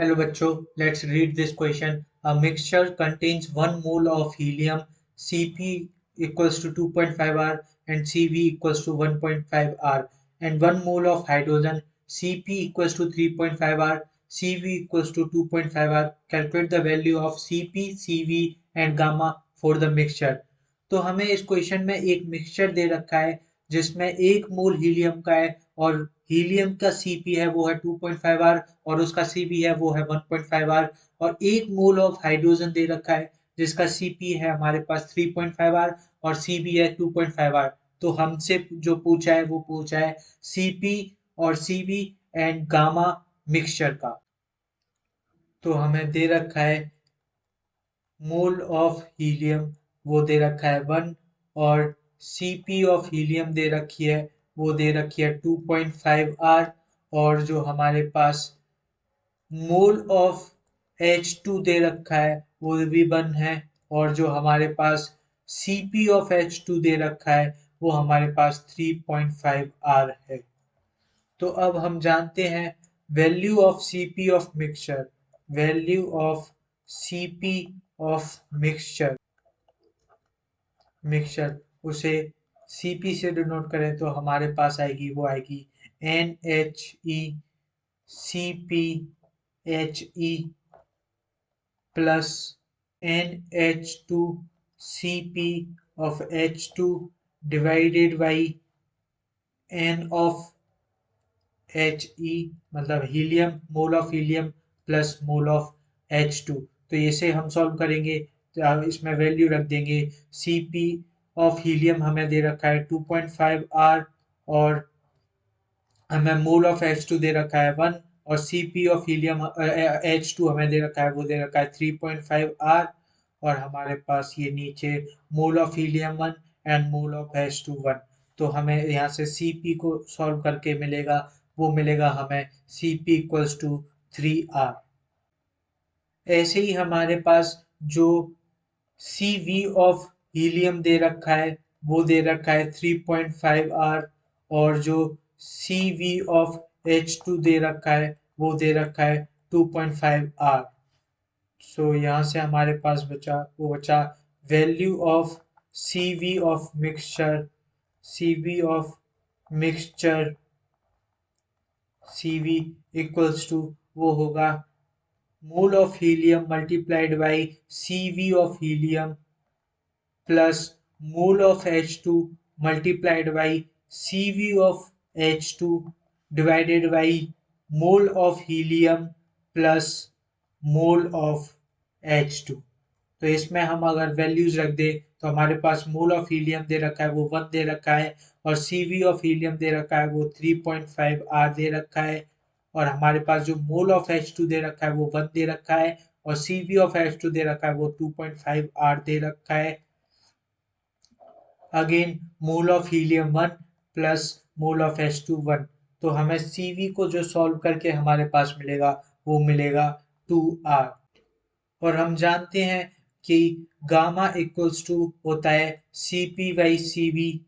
Hello बच्चों, let's read this question. A mixture contains 1 mole of helium, Cp equals to 2.5 R and Cv equals to 1.5 R, and 1 mole of hydrogen, Cp equals to 3.5 R, Cv equals to 2.5 R. Calculate the value of Cp, Cv and gamma for the mixture. तो हमें इस question में एक mixture दे रखा है जिसमें 1 मोल helium का है और हीलियम का Cp है वो है 2.5 R और उसका Cv है वो है 1.5 R और 1 मोल ऑफ हाइड्रोजन दे रखा है जिसका Cp है हमारे पास 3.5 R और Cv है 2.5 R। तो हमसे जो पूछा है वो पूछा है Cp और Cv एंड गामा मिक्सचर का। तो हमें दे रखा है मोल ऑफ हीलियम वो दे रखा है 1 और Cp ऑफ हीलियम दे रखी है वो दे रखी है 2.5 R और जो हमारे पास मोल ऑफ H2 दे रखा है वो भी 1 है और जो हमारे पास Cp ऑफ H2 दे रखा है वो हमारे पास 3.5 R है। तो अब हम जानते हैं value of Cp of mixture. Value of Cp of mixture उसे Cp से डिनोट करें तो हमारे पास आएगी वो आएगी NHECpHe plus NH2Cp of H2 divided by N of He मतलब helium, mole of helium plus mole of H2। तो इसे हम सॉल्व करेंगे तो इसमें वैल्यू रख देंगे। Cp ऑफ हीलियम हमें दे रखा है 2.5 R और हमें मोल ऑफ H2 दे रखा है 1 और Cp ऑफ हीलियम H2 हमें दे रखा है वो दे रखा है 3.5 R और हमारे पास ये नीचे मोल of helium 1 and mole of H2 1। तो हमें यहाँ से Cp को सॉल्व करके मिलेगा वो मिलेगा हमें Cp इक्वल्स टू 3R। ऐसे ही हमारे पास जो Cv ऑफ हीलियम दे रखा है वो दे रखा है 3.5 R और जो Cv ऑफ H2 दे रखा है वो दे रखा है 2.5 R। सो यहाँ से हमारे पास बचा value of Cv of mixture. Cv of mixture Cv equals to वो होगा mole of helium multiplied by Cv of helium plus mole of H2 multiplied by Cv of H2 divided by mole of helium plus mole of H2। तो इसमें हम अगर values रख दे तो हमारे पास मोल of helium दे रखा है वो 1 दे रखा है और Cv ऑफ हीलियम दे रखा है वो 3.5 R दे रखा है और हमारे पास जो मोल ऑफ H2 दे रखा है वो 1 दे रखा है और Cv ऑफ H2 दे रखा है वो 2.5 R दे रखा है। Again mole of helium 1 plus mole of H2 1। तो हमें Cv को जो सॉल्व करके हमारे पास मिलेगा वो मिलेगा 2R। और हम जानते हैं कि गामा इक्वल्स टू होता है Cp बाई Cv।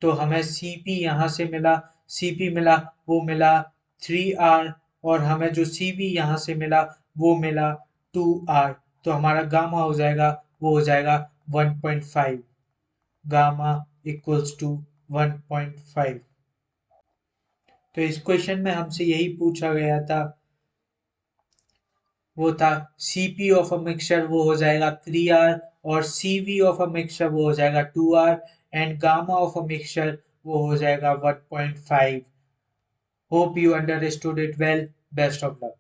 तो हमें Cp यहाँ से मिला, Cp मिला वो मिला 3R और हमें जो Cv यहाँ से मिला वो मिला 2R। तो हमारा गामा हो जाएगा वो हो जाएगा 1.5। Gamma equals to 1.5। तो इस क्वेश्चन में हमसे यही पूछा गया था, वो था Cp ऑफ अ मिक्सचर वो हो जाएगा 3R और Cv ऑफ अ मिक्सचर वो हो जाएगा 2R and gamma of a mixture वो हो जाएगा 1.5। Hope you understood it well. Best of luck.